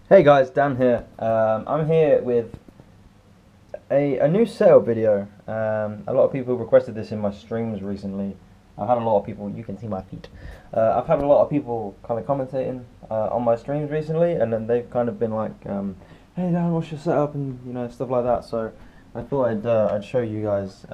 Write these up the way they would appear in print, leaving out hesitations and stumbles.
Hey guys, Dan here. I'm here with a new setup video. A lot of people requested this in my streams recently. I've had a lot of people, you can see my feet. I've had a lot of people kind of commentating on my streams recently, and then they've kind of been like, hey Dan, what's your setup, and stuff like that. So I thought I'd show you guys.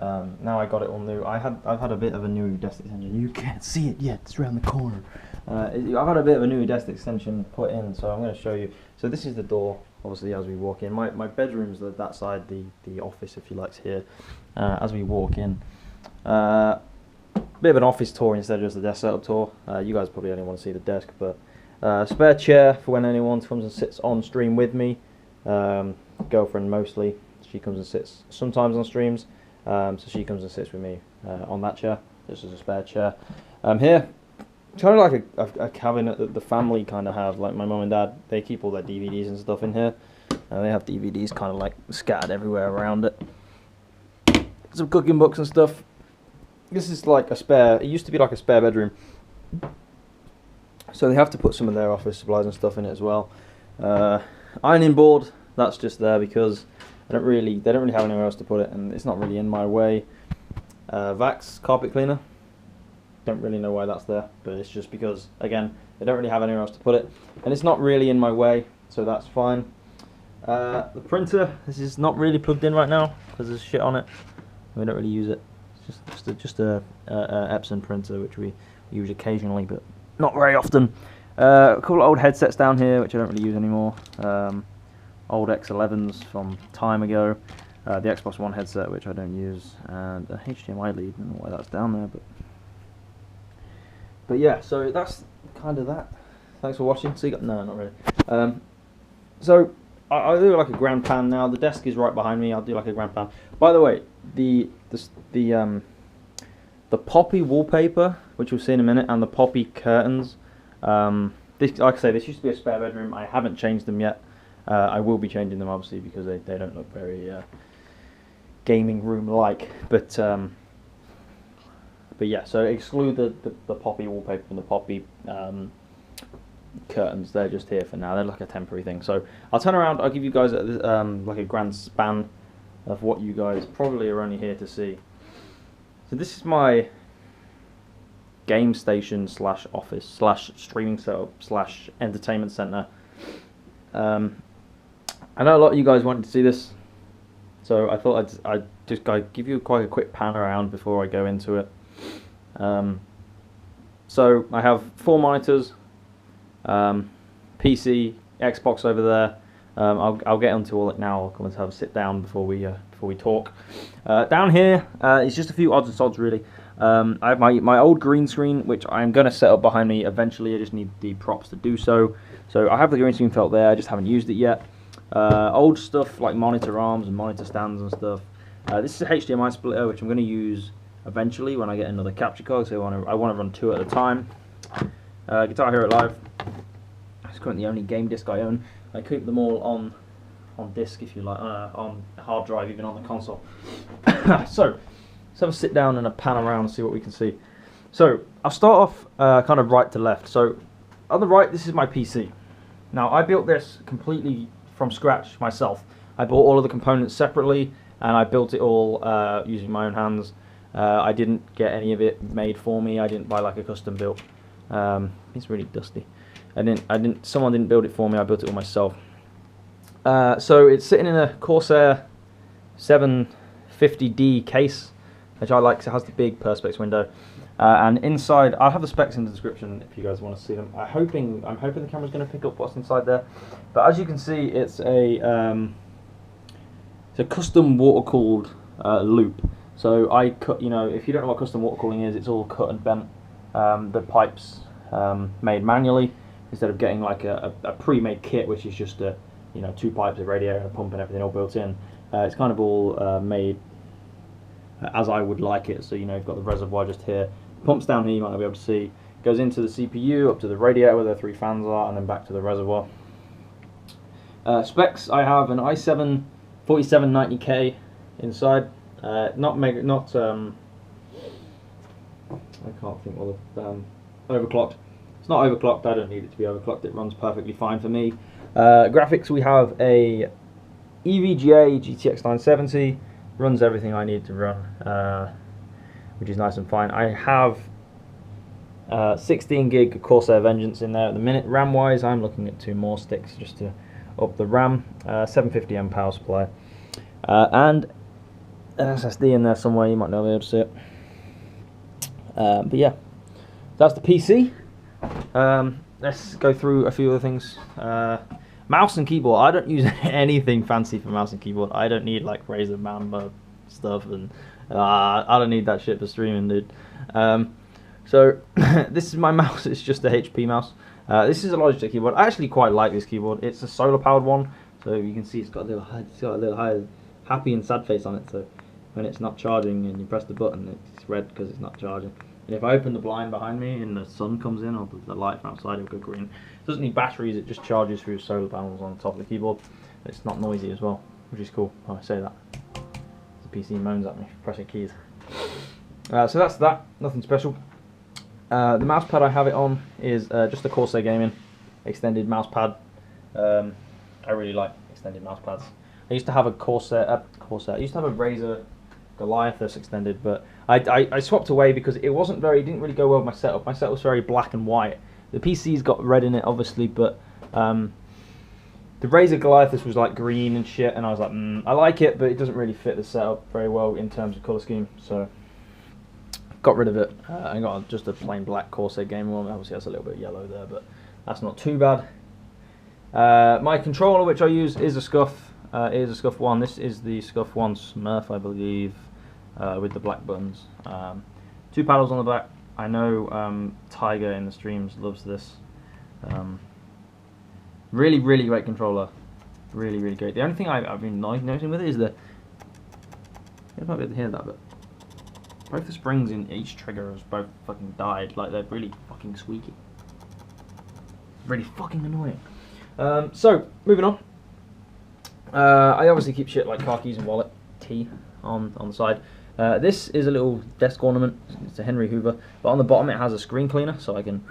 Now I got it all new. I've had a bit of a new desk extension. You can't see it yet. It's around the corner. I've had a bit of a new desk extension put in, so I'm going to show you. So this is the door, obviously, as we walk in. My bedroom's that side, the office, if you like, here. As we walk in, bit of an office tour instead of just a desk setup tour. You guys probably only want to see the desk, but spare chair for when anyone comes and sits on stream with me. Girlfriend mostly. She comes and sits sometimes on streams, so she comes and sits with me on that chair. This is a spare chair. Here, it's kind of like a cabinet that the family kind of have. Like my mum and dad, they keep all their DVDs and stuff in here. They have DVDs kind of like scattered everywhere around it. Some cooking books and stuff. This is like a spare. It used to be like a spare bedroom, so they have to put some of their office supplies and stuff in it as well. Ironing board. That's just there because they don't really have anywhere else to put it, and it's not really in my way. Vax carpet cleaner. Don't really know why that's there, but it's just because, again, they don't really have anywhere else to put it, and it's not really in my way, so that's fine. The printer, this is not really plugged in right now because there's shit on it. We don't really use it. It's just a Epson printer, which we use occasionally, but not very often. A couple of old headsets down here, which I don't really use anymore. Old X11s from time ago. The Xbox One headset, which I don't use, and a HDMI lead. I don't know why that's down there, but yeah. So that's kind of that. Thanks for watching. See, no, not really. So I'll do like a grand pan now. The desk is right behind me. I'll do like a grand pan. By the way, the poppy wallpaper, which we'll see in a minute, and the poppy curtains. This, like I say, this used to be a spare bedroom. I haven't changed them yet. I will be changing them obviously because they don't look very gaming room like. But yeah, so exclude the poppy wallpaper and the poppy curtains. They're just here for now. They're like a temporary thing. So I'll turn around. I'll give you guys like a grand span of what you guys probably are only here to see. So this is my game station / office / streaming setup / entertainment center. I know a lot of you guys wanted to see this, so I thought I'd just give you quite a quick pan around before I go into it. So I have 4 monitors, PC, Xbox over there. I'll get onto all it now. I'll come and have a sit down before we talk. Down here, it's just a few odds and sods really. I have my old green screen, which I'm going to set up behind me eventually. I just need the props to do so. So I have the green screen felt there. I just haven't used it yet. Old stuff like monitor arms and monitor stands and stuff. This is a HDMI splitter, which I'm going to use eventually when I get another capture card. So I want to run 2 at a time. Guitar Hero Live. It's currently the only game disc I own. I keep them all on disc, if you like, on a hard drive, even on the console. So let's have a sit down and a pan around and see what we can see. So I'll start off kind of right to left. So on the right, this is my PC. Now I built this completely from scratch myself. I bought all of the components separately, and I built it all using my own hands. I didn't get any of it made for me. I didn't buy like a custom built. It's really dusty. Someone didn't build it for me. I built it all myself. So it's sitting in a Corsair 750D case, which I like because it has the big perspex window. And inside, I'll have the specs in the description if you guys want to see them. I'm hoping the camera's going to pick up what's inside there. But as you can see, it's a custom water cooled loop. So I cut, if you don't know what custom water cooling is, it's all cut and bent. The pipes made manually instead of getting like a pre-made kit, which is just 2 pipes, a radiator, and a pump, and everything all built in. It's kind of all made as I would like it. So you've got the reservoir just here. Pumps down here, you might not be able to see. Goes into the CPU, up to the radiator where the 3 fans are, and then back to the reservoir. Specs: I have an i7 4790K inside. Not I can't think what the overclocked. It's not overclocked. I don't need it to be overclocked. It runs perfectly fine for me. Graphics, we have a EVGA GTX 970. Runs everything I need to run, which is nice and fine. I have 16 gig Corsair Vengeance in there at the minute. RAM wise, I'm looking at 2 more sticks just to up the RAM. 750M power supply, and an SSD in there somewhere. You might not be able to see it. But yeah, that's the PC. Let's go through a few other things. Mouse and keyboard. I don't use anything fancy for mouse and keyboard. I don't need like Razer Mamba stuff, and I don't need that shit for streaming, dude. So this is my mouse. It's just a HP mouse. This is a Logitech keyboard. I actually quite like this keyboard. It's a solar powered one, so you can see it's got a little happy and sad face on it. So when it's not charging and you press the button, it's red because it's not charging. And if I open the blind behind me and the sun comes in, or the light from outside, it'll go green. It doesn't need batteries, it just charges through solar panels on the top of the keyboard. It's not noisy as well, which is cool. Oh, I say that. The PC moans at me for pressing keys. So that's that, nothing special. The mouse pad I have it on is just a Corsair Gaming extended mouse pad. I really like extended mouse pads. I used to have a Corsair. I used to have a Razer Goliath that's extended, but I swapped away because it didn't really go well with my setup. My setup was very black and white. The PC's got red in it, obviously, but the Razer Goliath was like green and shit, and I was like, I like it, but it doesn't really fit the setup very well in terms of colour scheme, so got rid of it. I got just a plain black Corsair Gaming one. Obviously, that's a little bit yellow there, but that's not too bad. My controller, which I use, is a Scuf. It is a Scuf One. This is the Scuf One Smurf, I believe, with the black buttons. 2 paddles on the back. I know Tiger in the streams loves this. Really, really great controller. Really, really great. The only thing I've been noticing with it is that you might be able to hear that, but both the springs in each trigger has both fucking died. Like, they're really fucking squeaky. Really fucking annoying. So moving on. I obviously keep shit like car keys and wallet, tea on the side. This is a little desk ornament. It's a Henry Hoover, but on the bottom it has a screen cleaner, so I can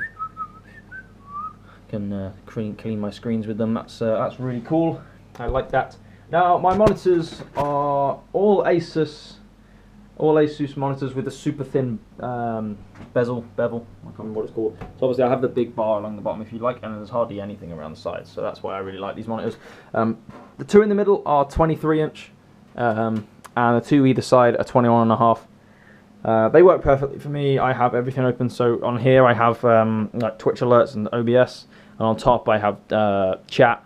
clean my screens with them. That's really cool. I like that. Now my monitors are all Asus monitors with a super thin bevel. I can't remember what it's called. So obviously I have the big bar along the bottom if you like, and there's hardly anything around the sides. So that's why I really like these monitors. The 2 in the middle are 23-inch, and the 2 either side are 21.5. They work perfectly for me. I have everything open. So on here I have like Twitch alerts and OBS, and on top I have chat.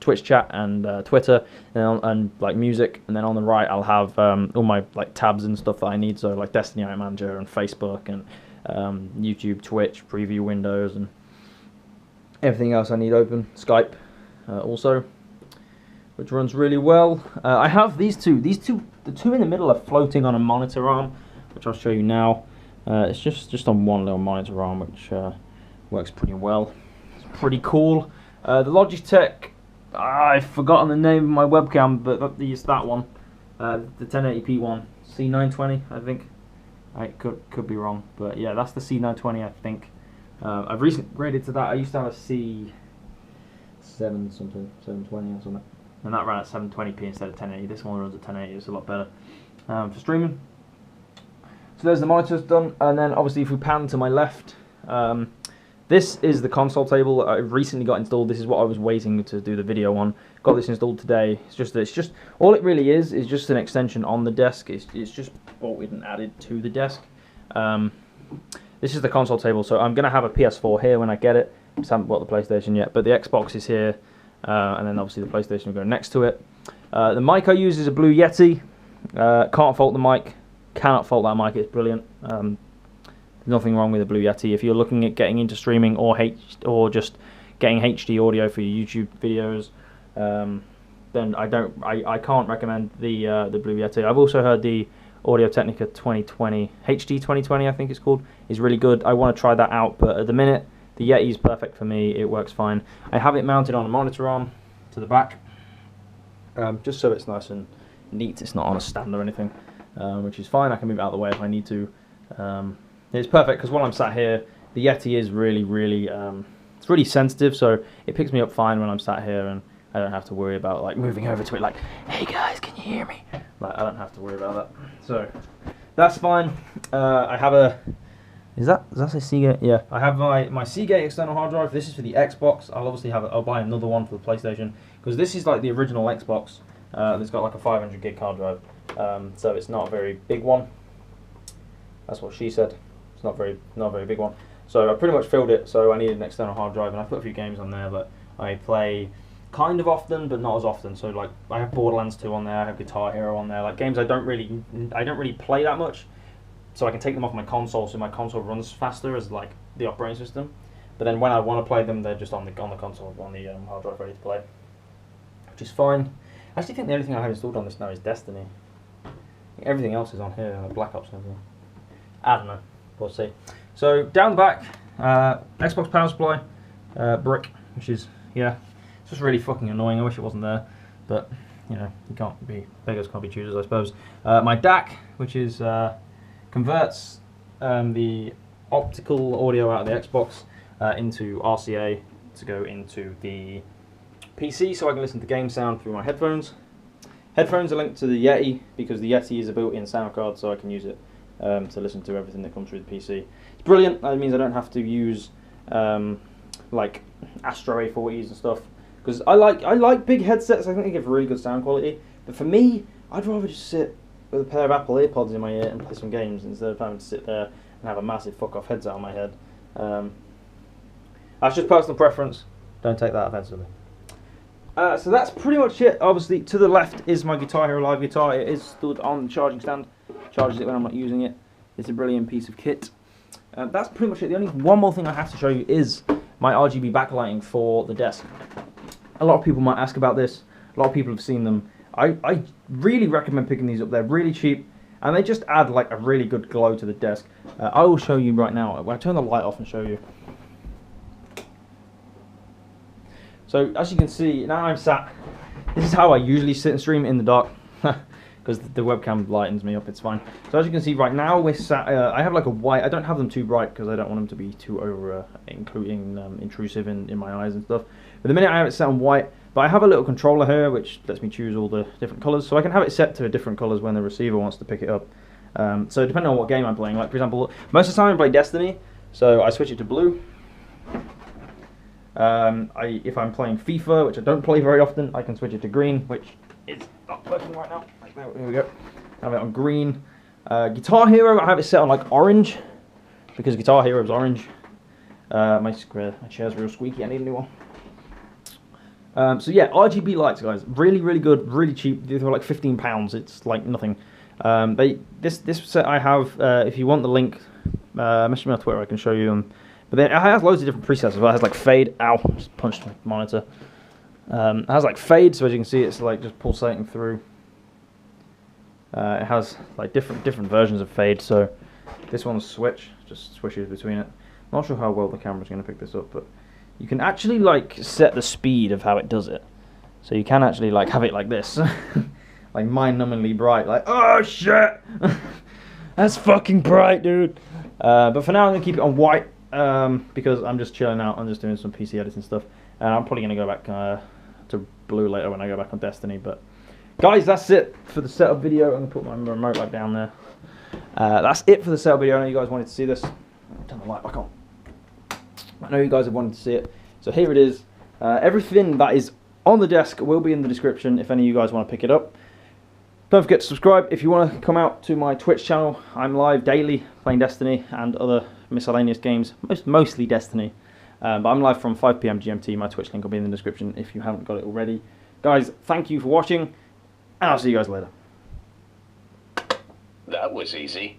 Twitch chat and Twitter and like music, and then on the right I'll have all my like tabs and stuff that I need, so like Destiny Night Manager and Facebook and YouTube, Twitch, preview windows, and everything else I need open. Skype also, which runs really well. I have these two. The 2 in the middle are floating on a monitor arm, which I'll show you now. It's just on one little monitor arm, which works pretty well. It's pretty cool. The Logitech, I've forgotten the name of my webcam, but it's that one, the 1080p one, C920, I think. I could be wrong, but yeah, that's the C920, I think. I've recently upgraded to that. I used to have a C7 something, 720 or something, and that ran at 720p instead of 1080. This one runs at 1080. It's a lot better for streaming. So there's the monitors done, and then obviously if we pan to my left. This is the console table that I recently got installed. This is what I was waiting to do the video on. Got this installed today. It's just all it really is just an extension on the desk. It's just bolted and added to the desk. This is the console table, so I'm going to have a PS4 here when I get it. I haven't bought the PlayStation yet, but the Xbox is here, and then obviously the PlayStation will go next to it. The mic I use is a Blue Yeti. Can't fault the mic. Cannot fault that mic. It's brilliant. Nothing wrong with the Blue Yeti. If you're looking at getting into streaming or just getting HD audio for your YouTube videos, then I can't recommend the Blue Yeti. I've also heard the Audio Technica 2020 HD 2020, I think it's called, is really good. I want to try that out, but at the minute the Yeti is perfect for me. It works fine. I have it mounted on a monitor arm to the back, just so it's nice and neat. It's not on a stand or anything, which is fine. I can move it out of the way if I need to. It's perfect because while I'm sat here, the Yeti is really, really, it's really sensitive, so it picks me up fine when I'm sat here, and I don't have to worry about like moving over to it like, hey guys, can you hear me? Like, I don't have to worry about that. So that's fine. I have a, does that say Seagate? Yeah, I have my Seagate external hard drive. This is for the Xbox. I'll obviously have I'll buy another one for the PlayStation, because this is like the original Xbox. It's got like a 500 gig hard drive, so it's not a very big one. That's what she said. It's not a very big one. So I pretty much filled it. So I needed an external hard drive, and I put a few games on there that I play kind of often, but not as often. So like I have Borderlands 2 on there. I have Guitar Hero on there. Like games I don't really play that much. So I can take them off my console, so my console runs faster as like the operating system. But then when I want to play them, they're just on the console, on the hard drive, ready to play, which is fine. I actually think the only thing I have installed on this now is Destiny. Everything else is on here, like Black Ops and everything. I don't know, we'll see. So down the back, Xbox power supply, brick, which is, yeah, it's just really fucking annoying. I wish it wasn't there, but you know, you can't be, beggars can't be choosers, I suppose. My DAC, which is converts the optical audio out of the Xbox into RCA to go into the PC, so I can listen to game sound through my headphones. Headphones are linked to the Yeti because the Yeti is a built-in sound card, so I can use it to listen to everything that comes through the PC. It's brilliant. That means I don't have to use like Astro A40s and stuff, because I like big headsets. I think they give really good sound quality. But for me, I'd rather just sit with a pair of Apple AirPods in my ear and play some games instead of having to sit there and have a massive fuck-off headset on my head. That's just personal preference. Don't take that offensively. So that's pretty much it. Obviously, to the left is my Guitar Hero Live guitar. It is stood on the charging stand. Charges it when I'm not using it. It's a brilliant piece of kit. That's pretty much it. The only one more thing I have to show you is my RGB backlighting for the desk. A lot of people might ask about this. A lot of people have seen them. I really recommend picking these up. They're really cheap, and they just add like a really good glow to the desk. I will show you right now. When I turn the light off and show you. So as you can see, now I'm sat. This is how I usually sit and stream in the dark, because the webcam lightens me up. It's fine. So as you can see, right now we're sat. I have like a white. I don't have them too bright because I don't want them to be too over, intrusive in my eyes and stuff. But the minute I have it set on white, but I have a little controller here which lets me choose all the different colors, so I can have it set to different colors when the receiver wants to pick it up. So depending on what game I'm playing, like for example, most of the time I play Destiny, so I switch it to blue. If I'm playing FIFA, which I don't play very often, I can switch it to green, which is not working right now. Here we go. I have it on green. Guitar Hero, I have it set on like orange, because Guitar Hero is orange. My chair's real squeaky, I need a new one. So yeah, RGB lights, guys, really good, really cheap. They're like £15. It's like nothing. This set I have. If you want the link, message me on Twitter. I can show you them. But then it has loads of different presets as well. It has like fade. Ow! Just punched my monitor. It has like fade, so as you can see, it's like just pulsating through. It has like different versions of fade. So this one's switch, just switches between it. I'm not sure how well the camera's going to pick this up, but you can actually like set the speed of how it does it. So you can actually like have it like this, like mind-numbingly bright. Like, oh shit, that's fucking bright, dude. But for now, I'm gonna keep it on white. Because I'm just chilling out, I'm just doing some PC editing stuff, and I'm probably going to go back to blue later when I go back on Destiny. But guys, that's it for the setup video. I'm going to put my remote back down there. That's it for the setup video. I know you guys wanted to see this. Turn the light back on. I know you guys have wanted to see it, so here it is. Everything that is on the desk will be in the description if any of you guys want to pick it up. Don't forget to subscribe if you want to come out to my Twitch channel. I'm live daily playing Destiny and other miscellaneous games, mostly Destiny. But I'm live from 5 PM GMT. My Twitch link will be in the description if you haven't got it already. Guys, thank you for watching, and I'll see you guys later. That was easy.